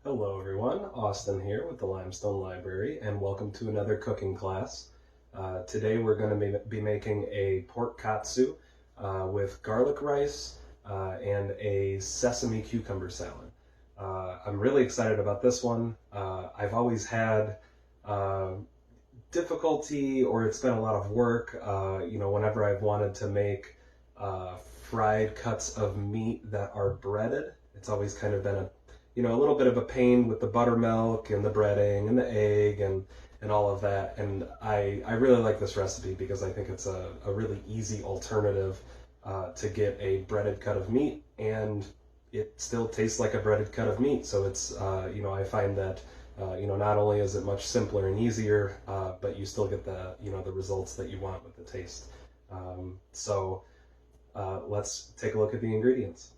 Hello everyone, Austin here with the Limestone Library, and welcome to another cooking class. Today we're going to be making a pork katsu with garlic rice and a sesame cucumber salad. I'm really excited about this one. I've always had difficulty, or it's been a lot of work, whenever I've wanted to make fried cuts of meat that are breaded. It's always kind of been a little bit of a pain with the buttermilk and the breading and the egg and all of that. And I really like this recipe because I think it's a really easy alternative to get a breaded cut of meat, and it still tastes like a breaded cut of meat. So it's, I find that, not only is it much simpler and easier, but you still get the results that you want with the taste. Let's take a look at the ingredients.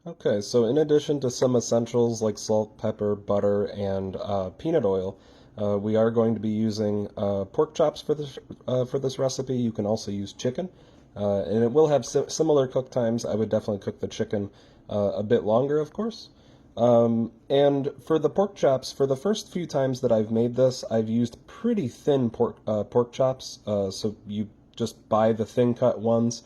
Okay, so in addition to some essentials like salt, pepper, butter, and peanut oil, we are going to be using pork chops for this recipe. You can also use chicken, and it will have similar cook times. I would definitely cook the chicken a bit longer, of course. And for the pork chops, for the first few times that I've made this, I've used pretty thin pork chops. So you just buy the thin cut ones.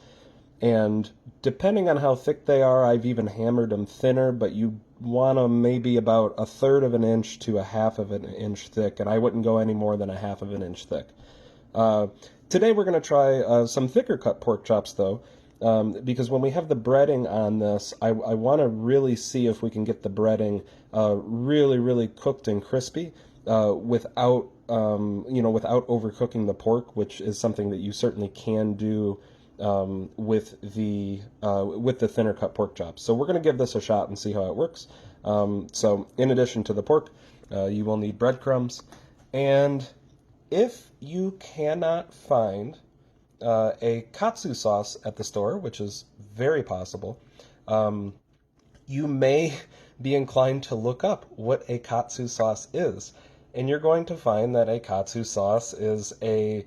And depending on how thick they are, I've even hammered them thinner, but you want them maybe about a third of an inch to a half of an inch thick, and I wouldn't go any more than a half of an inch thick. Today we're going to try some thicker cut pork chops, though, because when we have the breading on this, I want to really see if we can get the breading really, really cooked and crispy without overcooking the pork, which is something that you certainly can do with the thinner cut pork chops. So we're going to give this a shot and see how it works. So in addition to the pork, you will need breadcrumbs, and if you cannot find a katsu sauce at the store, which is very possible, you may be inclined to look up what a katsu sauce is, and you're going to find that a katsu sauce is a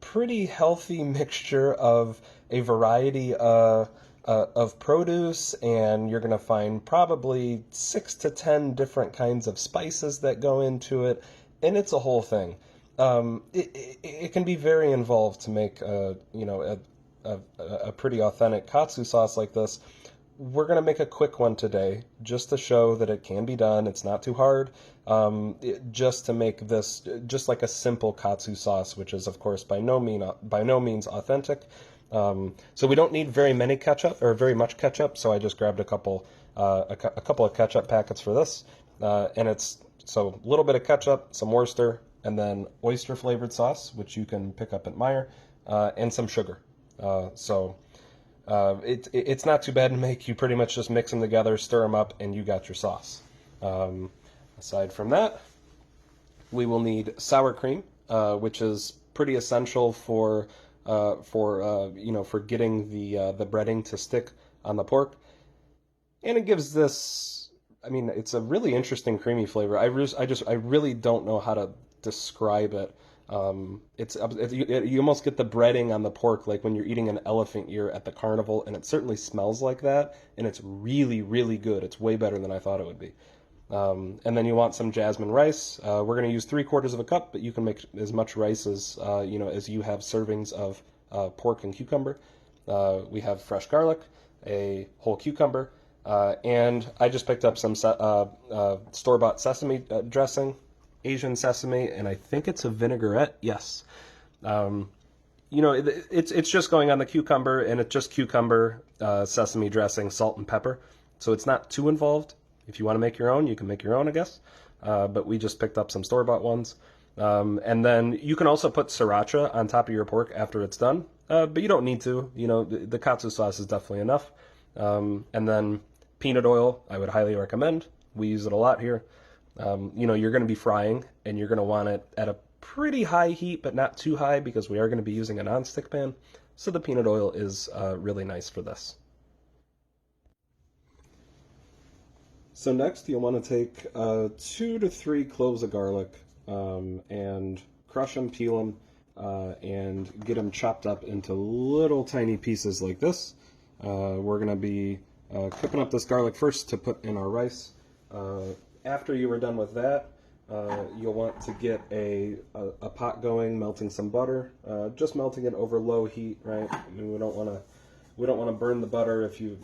pretty healthy mixture of a variety of produce, and you're going to find probably 6 to 10 different kinds of spices that go into it, and it's a whole thing. It can be very involved to make a pretty authentic katsu sauce like this. We're going to make a quick one today just to show that it can be done. It's not too hard. Just to make this just like a simple katsu sauce, which is, of course, by no means authentic. So we don't need very much ketchup. So I just grabbed a couple of ketchup packets for this, and it's so a little bit of ketchup, some Worcester, and then oyster flavored sauce, which you can pick up at Meijer, and some sugar. It's not too bad to make. You pretty much just mix them together, stir them up, and you got your sauce. Aside from that, we will need sour cream, which is pretty essential for getting the breading to stick on the pork, and it gives this. I mean, it's a really interesting creamy flavor. I really don't know how to describe it. You almost get the breading on the pork like when you're eating an elephant ear at the carnival, and it certainly smells like that, and it's really, really good. It's way better than I thought it would be. And then you want some jasmine rice. We're going to use 3/4 of a cup, but you can make as much rice as as you have servings of pork and cucumber. We have fresh garlic, a whole cucumber, and I just picked up some store-bought sesame dressing. Asian sesame, and I think it's a vinaigrette. Yes. It's just going on the cucumber, and it's just cucumber, sesame dressing, salt, and pepper. So it's not too involved. If you want to make your own, you can make your own, I guess. But we just picked up some store-bought ones. And then you can also put sriracha on top of your pork after it's done. But you don't need to. The katsu sauce is definitely enough. And then peanut oil, I would highly recommend. We use it a lot here. You're going to be frying, and you're going to want it at a pretty high heat, but not too high, because we are going to be using a non-stick pan. So the peanut oil is really nice for this. So next, you'll want to take 2 to 3 cloves of garlic and crush them, peel them, and get them chopped up into little tiny pieces like this. We're going to be cooking up this garlic first to put in our rice. After you are done with that, you'll want to get a pot going, melting some butter, just melting it over low heat, right? I mean, we don't want to burn the butter. If you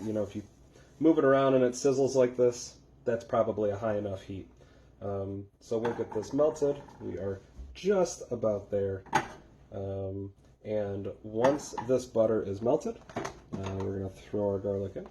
move it around and it sizzles like this, that's probably a high enough heat. So we'll get this melted. We are just about there. And once this butter is melted, we're going to throw our garlic in.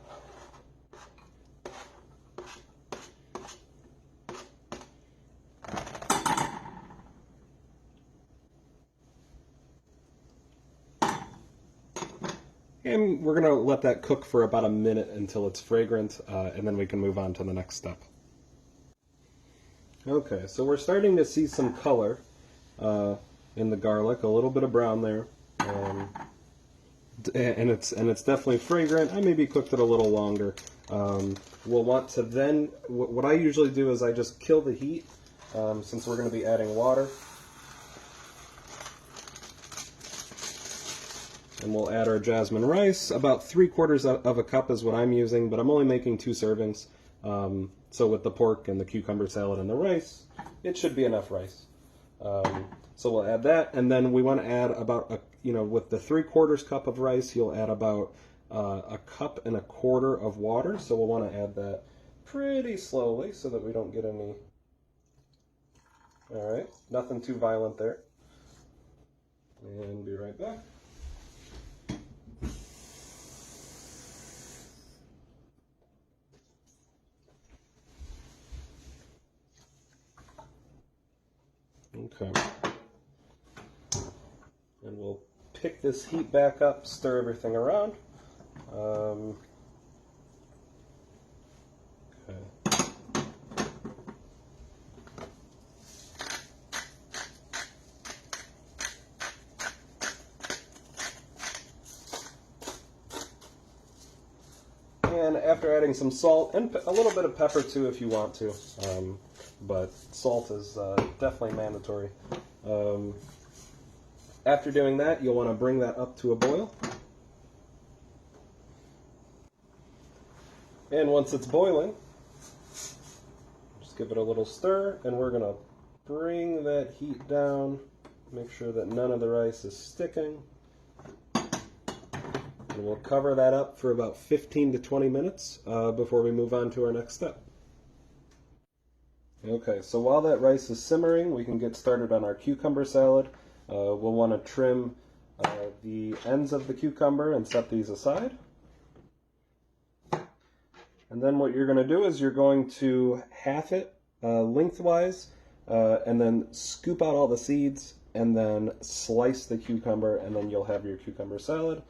And we're going to let that cook for about a minute until it's fragrant, and then we can move on to the next step. Okay, so we're starting to see some color in the garlic, a little bit of brown there, and it's definitely fragrant. I maybe cooked it a little longer. We'll want to then, what I usually do is I just kill the heat, since we're going to be adding water. And we'll add our jasmine rice. About 3/4 of a cup is what I'm using, but I'm only making 2 servings. So with the pork and the cucumber salad and the rice, it should be enough rice. So we'll add that, and then we want to add about with the 3/4 cup of rice, you'll add about 1.25 cups of water. So we'll want to add that pretty slowly so that we don't get any. All right, nothing too violent there. And be right back. Okay. And we'll pick this heat back up, stir everything around. Okay. And after adding some salt, and a little bit of pepper too if you want to, but salt is definitely mandatory. After doing that, you'll want to bring that up to a boil. And once it's boiling, just give it a little stir, and we're going to bring that heat down, make sure that none of the rice is sticking. And we'll cover that up for about 15 to 20 minutes before we move on to our next step. Okay, so while that rice is simmering, we can get started on our cucumber salad. We'll want to trim the ends of the cucumber and set these aside. And then what you're going to do is you're going to half it lengthwise, and then scoop out all the seeds, and then slice the cucumber, and then you'll have your cucumber salad.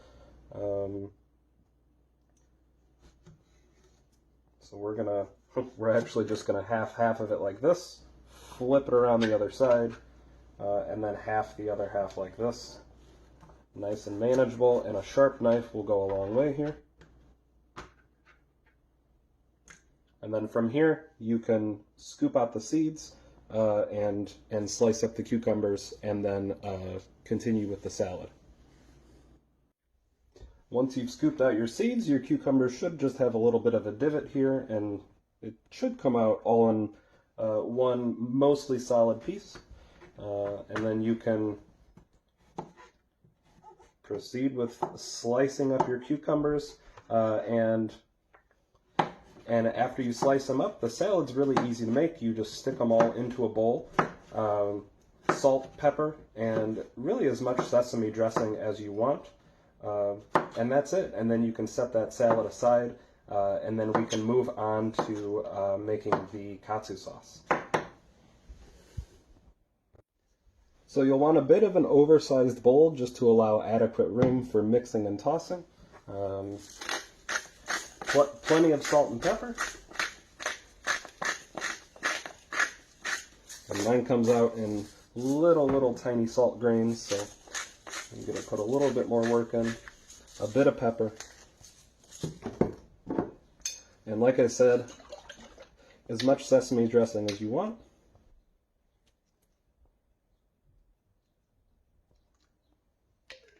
So we're actually just going to half of it like this, flip it around the other side, and then half the other half like this. Nice and manageable, and a sharp knife will go a long way here. And then from here, you can scoop out the seeds and slice up the cucumbers, and then continue with the salad. Once you've scooped out your seeds, your cucumbers should just have a little bit of a divot here, and it should come out all in one mostly solid piece. And then you can proceed with slicing up your cucumbers, and after you slice them up, the salad's really easy to make. You just stick them all into a bowl, salt, pepper, and really as much sesame dressing as you want. And that's it. And then you can set that salad aside, and then we can move on to making the katsu sauce. So you'll want a bit of an oversized bowl just to allow adequate room for mixing and tossing. Plenty of salt and pepper. And mine comes out in little tiny salt grains, so I'm going to put a little bit more work in. A bit of pepper. And like I said, as much sesame dressing as you want.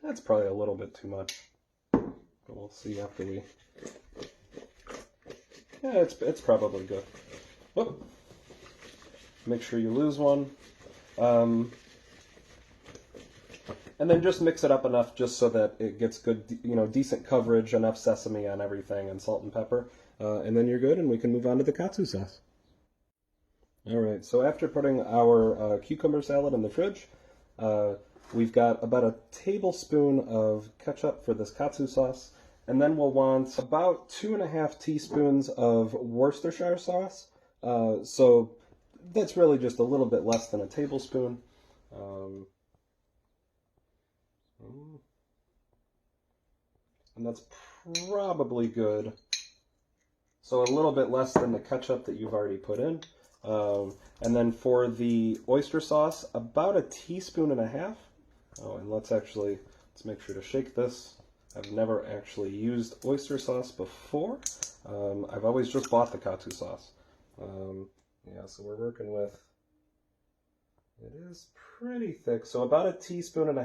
That's probably a little bit too much, but we'll see after we. Yeah, it's probably good. Whoop. Make sure you lose one. And then just mix it up enough just so that it gets good, decent coverage, enough sesame on everything, and salt and pepper. And then you're good, and we can move on to the katsu sauce. All right, so after putting our cucumber salad in the fridge, we've got about a tablespoon of ketchup for this katsu sauce, and then we'll want about 2.5 teaspoons of Worcestershire sauce. So that's really just a little bit less than a tablespoon. And that's probably good. So a little bit less than the ketchup that you've already put in. And then for the oyster sauce, about 1.5 teaspoons. Oh, and let's make sure to shake this. I've never actually used oyster sauce before. I've always just bought the katsu sauce. Yeah, so we're working with, it is pretty thick, so about 1.5 teaspoons.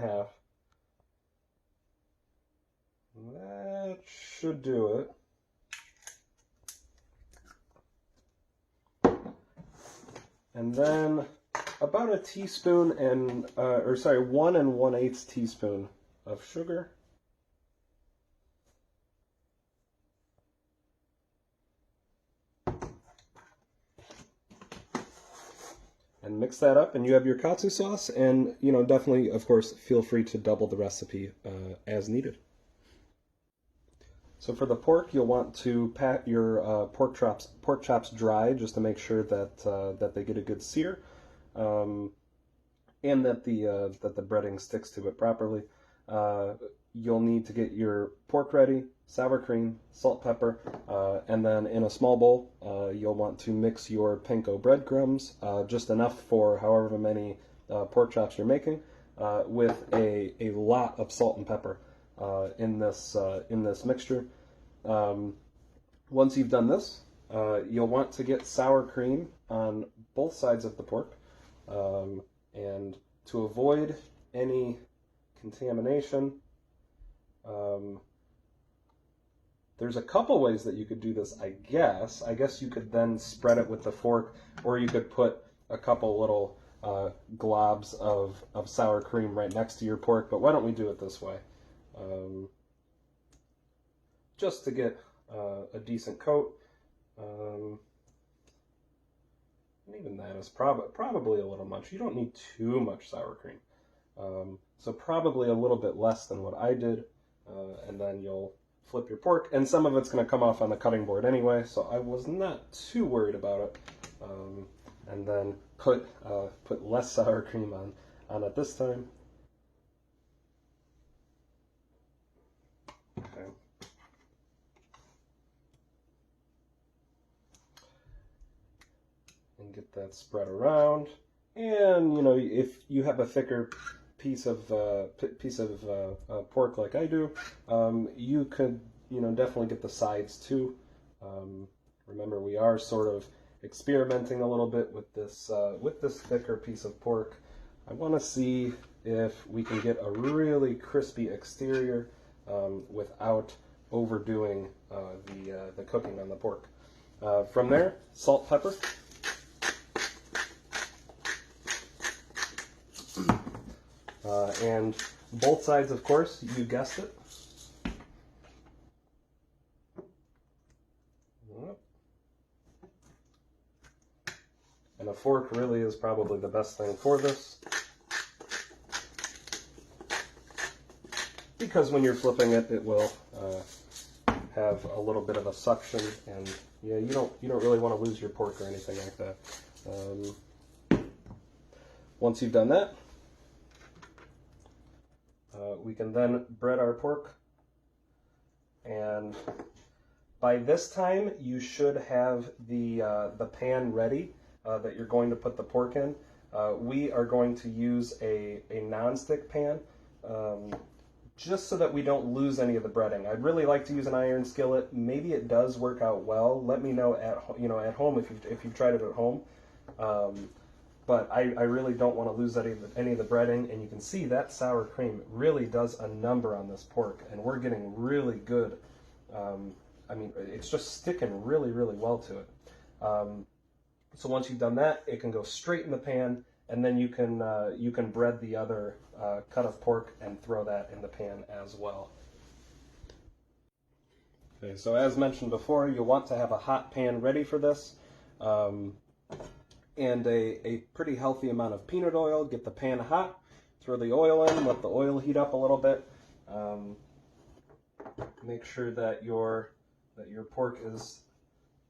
That should do it. And then about 1 teaspoon and, 1 1/8 teaspoon of sugar. And mix that up, and you have your katsu sauce. And definitely, of course, feel free to double the recipe as needed. So for the pork, you'll want to pat your pork chops dry, just to make sure that they get a good sear, and that the breading sticks to it properly. You'll need to get your pork ready, sour cream, salt, pepper, and then in a small bowl, you'll want to mix your panko breadcrumbs, just enough for however many pork chops you're making, with a lot of salt and pepper in this mixture. Once you've done this, you'll want to get sour cream on both sides of the pork, and to avoid any contamination. There's a couple ways that you could do this, I guess. I guess you could then spread it with the fork, or you could put a couple little globs of sour cream right next to your pork, but why don't we do it this way? Just to get a decent coat. And even that is probably a little much. You don't need too much sour cream. So probably a little bit less than what I did. And then you'll flip your pork, and some of it's going to come off on the cutting board anyway, so I was not too worried about it. And then put less sour cream on it this time. Okay. And get that spread around. And if you have a thicker piece of pork like I do, you could definitely get the sides too. Remember, we are sort of experimenting a little bit with this thicker piece of pork. I want to see if we can get a really crispy exterior without overdoing the cooking on the pork. From there, salt, pepper. And both sides, of course, you guessed it. And a fork really is probably the best thing for this, because when you're flipping it, it will have a little bit of a suction, and yeah, you don't really want to lose your pork or anything like that. Once you've done that, we can then bread our pork, and by this time you should have the pan ready that you're going to put the pork in. We are going to use a non-stick pan, just so that we don't lose any of the breading. I'd really like to use an iron skillet. Maybe it does work out well. Let me know at home if you've tried it at home. But I really don't want to lose any of the breading, and you can see that sour cream really does a number on this pork, and we're getting really good. I mean, it's just sticking really, really well to it. So once you've done that, it can go straight in the pan, and then you can bread the other cut of pork and throw that in the pan as well. Okay, so as mentioned before, you'll want to have a hot pan ready for this, and a pretty healthy amount of peanut oil. Get the pan hot, throw the oil in, let the oil heat up a little bit. Make sure that your pork is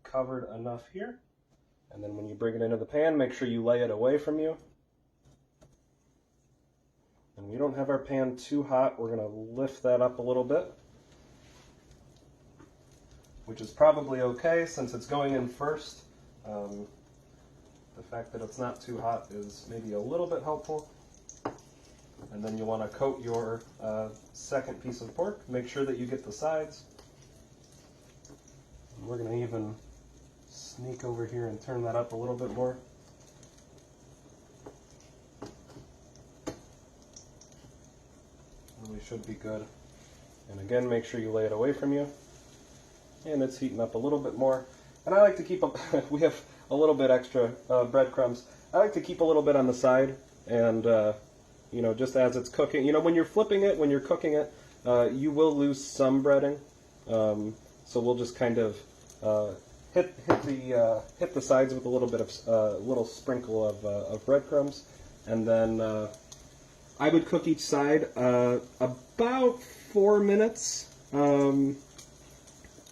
covered enough here. And then when you bring it into the pan, make sure you lay it away from you. And we don't have our pan too hot. We're going to lift that up a little bit, which is probably okay since it's going in first. The fact that it's not too hot is maybe a little bit helpful. And then you want to coat your second piece of pork. Make sure that you get the sides. And we're going to even sneak over here and turn that up a little bit more. And we should be good. And again, make sure you lay it away from you. And it's heating up a little bit more. And I like to keep we have a little bit extra breadcrumbs. I like to keep a little bit on the side, and you know, just as it's cooking. You know, when you're flipping it, when you're cooking it, you will lose some breading. So we'll just kind of hit the sides with a little bit of little sprinkle of breadcrumbs, and then I would cook each side about 4 minutes.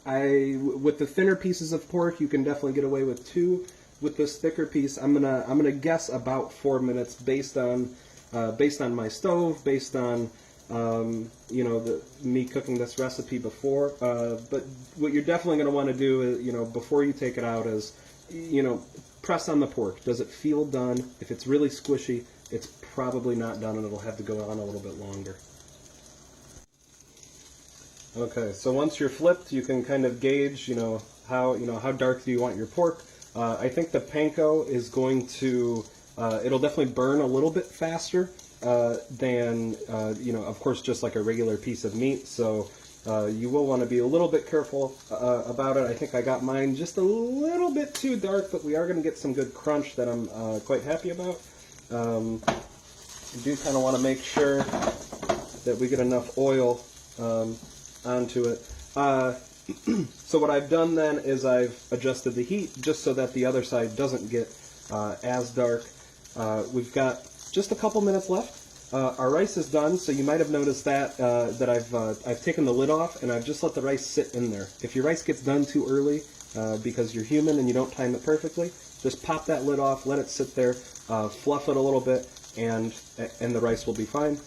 With the thinner pieces of pork, you can definitely get away with 2. With this thicker piece, I'm gonna guess about 4 minutes based on my stove, based on you know, me cooking this recipe before. But what you're definitely gonna want to do is, you know, before you take it out, is, you know, press on the pork. Does it feel done? If it's really squishy, it's probably not done, and it'll have to go on a little bit longer. Okay, so once you're flipped, you can kind of gauge, how dark do you want your pork. I think the panko is going to, it'll definitely burn a little bit faster than, of course, just like a regular piece of meat. So you will want to be a little bit careful about it. I think I got mine just a little bit too dark, but we are going to get some good crunch that I'm quite happy about. You do kind of want to make sure that we get enough oil onto it. So what I've done then is I've adjusted the heat just so that the other side doesn't get as dark. We've got just a couple minutes left. Our rice is done, so you might have noticed that I've taken the lid off and I've just let the rice sit in there. If your rice gets done too early because you're human and you don't time it perfectly, just pop that lid off, let it sit there, fluff it a little bit, and the rice will be fine.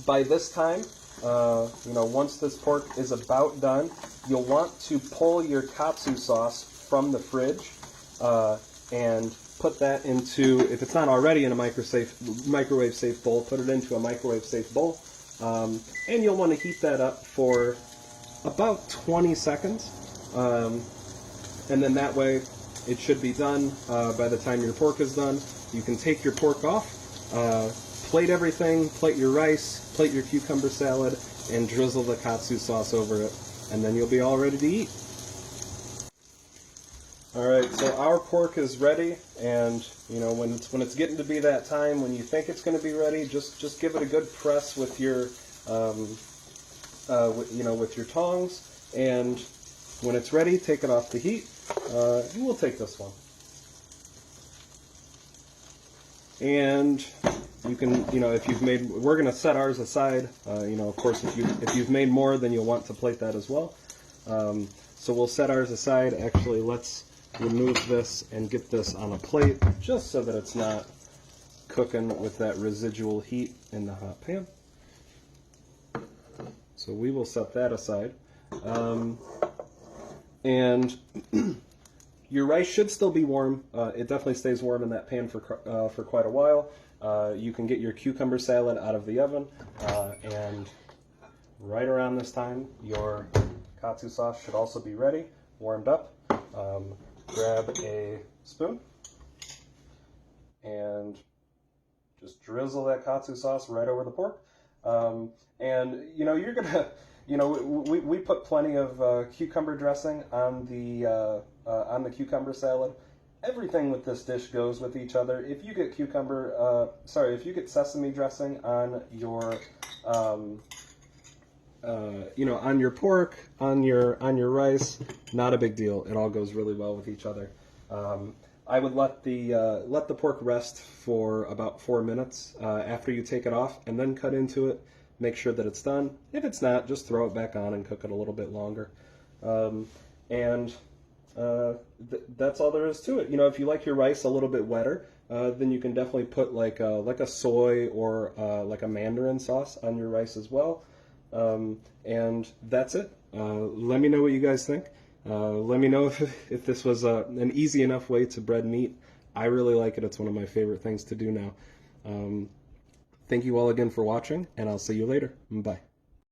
By this time, once this pork is about done, you'll want to pull your katsu sauce from the fridge and put that into, if it's not already in a microwave safe bowl, put it into a microwave safe bowl. And you'll want to heat that up for about 20 seconds. And then that way it should be done by the time your pork is done. You can take your pork off, plate everything, plate your rice, plate your cucumber salad, and drizzle the katsu sauce over it, and then you'll be all ready to eat. Alright, so our pork is ready, and when it's getting to be that time when you think it's going to be ready, just give it a good press with your with your tongs, and when it's ready, take it off the heat. And we'll take this one. And you can, if you've made, we're going to set ours aside. Of course, if you've made more, then you'll want to plate that as well. So we'll set ours aside. Actually, let's remove this and get this on a plate, just so that it's not cooking with that residual heat in the hot pan. So we will set that aside. And your rice should still be warm. It definitely stays warm in that pan for quite a while. You can get your cucumber salad out of the oven, and right around this time, your katsu sauce should also be ready, warmed up. Grab a spoon and just drizzle that katsu sauce right over the pork. And you're gonna, we put plenty of cucumber dressing on the cucumber salad, everything with this dish goes with each other. If you get if you get sesame dressing on your, on your pork, on your rice, not a big deal. It all goes really well with each other. I would let the pork rest for about 4 minutes after you take it off, and then cut into it. Make sure that it's done. If it's not, just throw it back on and cook it a little bit longer. That's all there is to it. If you like your rice a little bit wetter, then you can definitely put like a soy or like a mandarin sauce on your rice as well. And that's it. Let me know what you guys think. Let me know if this was an easy enough way to bread meat. I really like it. It's one of my favorite things to do now. Thank you all again for watching, and I'll see you later. Bye.